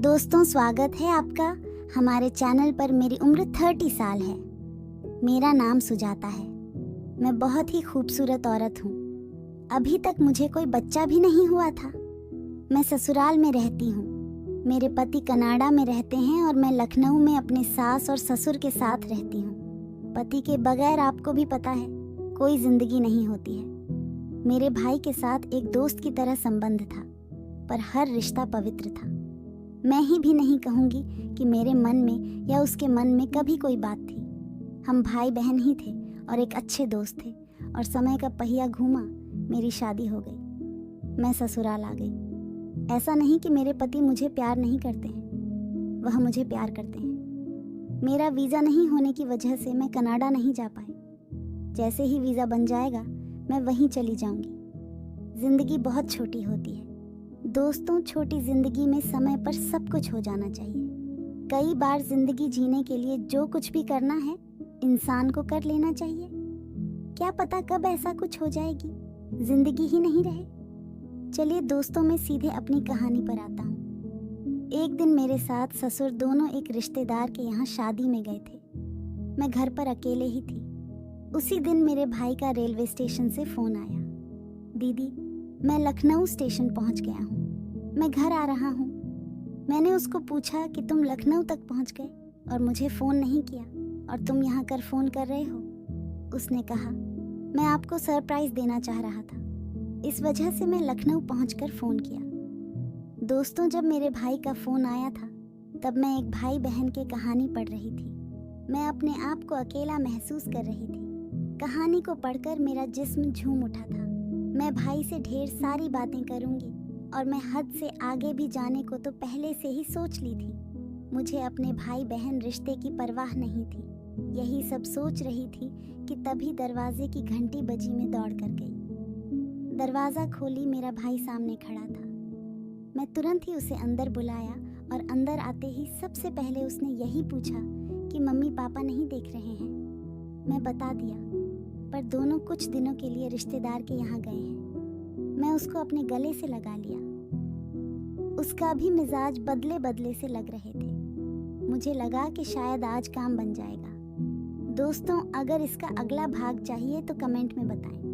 दोस्तों, स्वागत है आपका हमारे चैनल पर। मेरी उम्र 30 साल है। मेरा नाम सुजाता है। मैं बहुत ही खूबसूरत औरत हूँ। अभी तक मुझे कोई बच्चा भी नहीं हुआ था। मैं ससुराल में रहती हूँ। मेरे पति कनाडा में रहते हैं और मैं लखनऊ में अपने सास और ससुर के साथ रहती हूँ। पति के बगैर आपको भी पता है कोई जिंदगी नहीं होती है। मेरे भाई के साथ एक दोस्त की तरह संबंध था, पर हर रिश्ता पवित्र था। मैं ही भी नहीं कहूँगी कि मेरे मन में या उसके मन में कभी कोई बात थी। हम भाई बहन ही थे और एक अच्छे दोस्त थे, और समय का पहिया घूमा, मेरी शादी हो गई। मैं ससुराल आ गई। ऐसा नहीं कि मेरे पति मुझे प्यार नहीं करते हैं, वह मुझे प्यार करते हैं। मेरा वीज़ा नहीं होने की वजह से मैं कनाडा नहीं जा पाई। जैसे ही वीज़ा बन जाएगा मैं वहीं चली जाऊंगी। जिंदगी बहुत छोटी होती है दोस्तों। छोटी जिंदगी में समय पर सब कुछ हो जाना चाहिए। कई बार जिंदगी जीने के लिए जो कुछ भी करना है इंसान को कर लेना चाहिए। क्या पता कब ऐसा कुछ हो जाएगी, जिंदगी ही नहीं रहे। चलिए दोस्तों, मैं सीधे अपनी कहानी पर आता हूँ। एक दिन मेरे साथ ससुर दोनों एक रिश्तेदार के यहाँ शादी में गए थे। मैं घर पर अकेले ही थी। उसी दिन मेरे भाई का रेलवे स्टेशन से फोन आया, दीदी मैं लखनऊ स्टेशन पहुंच गया हूँ, मैं घर आ रहा हूँ। मैंने उसको पूछा कि तुम लखनऊ तक पहुंच गए और मुझे फ़ोन नहीं किया, और तुम यहाँ कर फ़ोन कर रहे हो। उसने कहा, मैं आपको सरप्राइज़ देना चाह रहा था, इस वजह से मैं लखनऊ पहुंचकर फ़ोन किया। दोस्तों, जब मेरे भाई का फ़ोन आया था तब मैं एक भाई बहन की कहानी पढ़ रही थी। मैं अपने आप को अकेला महसूस कर रही थी। कहानी को पढ़कर मेरा जिस्म झूम उठा था। मैं भाई से ढेर सारी बातें करूंगी और मैं हद से आगे भी जाने को तो पहले से ही सोच ली थी। मुझे अपने भाई बहन रिश्ते की परवाह नहीं थी। यही सब सोच रही थी कि तभी दरवाजे की घंटी बजी, में दौड़ कर गई। दरवाज़ा खोली, मेरा भाई सामने खड़ा था। मैं तुरंत ही उसे अंदर बुलाया और अंदर आते ही सबसे पहले उसने यही पूछा कि मम्मी पापा नहीं देख रहे हैं। मैं बता दिया, पर दोनों कुछ दिनों के लिए रिश्तेदार के यहाँ गए हैं। मैं उसको अपने गले से लगा लिया। उसका भी मिजाज बदले बदले से लग रहे थे। मुझे लगा कि शायद आज काम बन जाएगा। दोस्तों, अगर इसका अगला भाग चाहिए तो कमेंट में बताएं।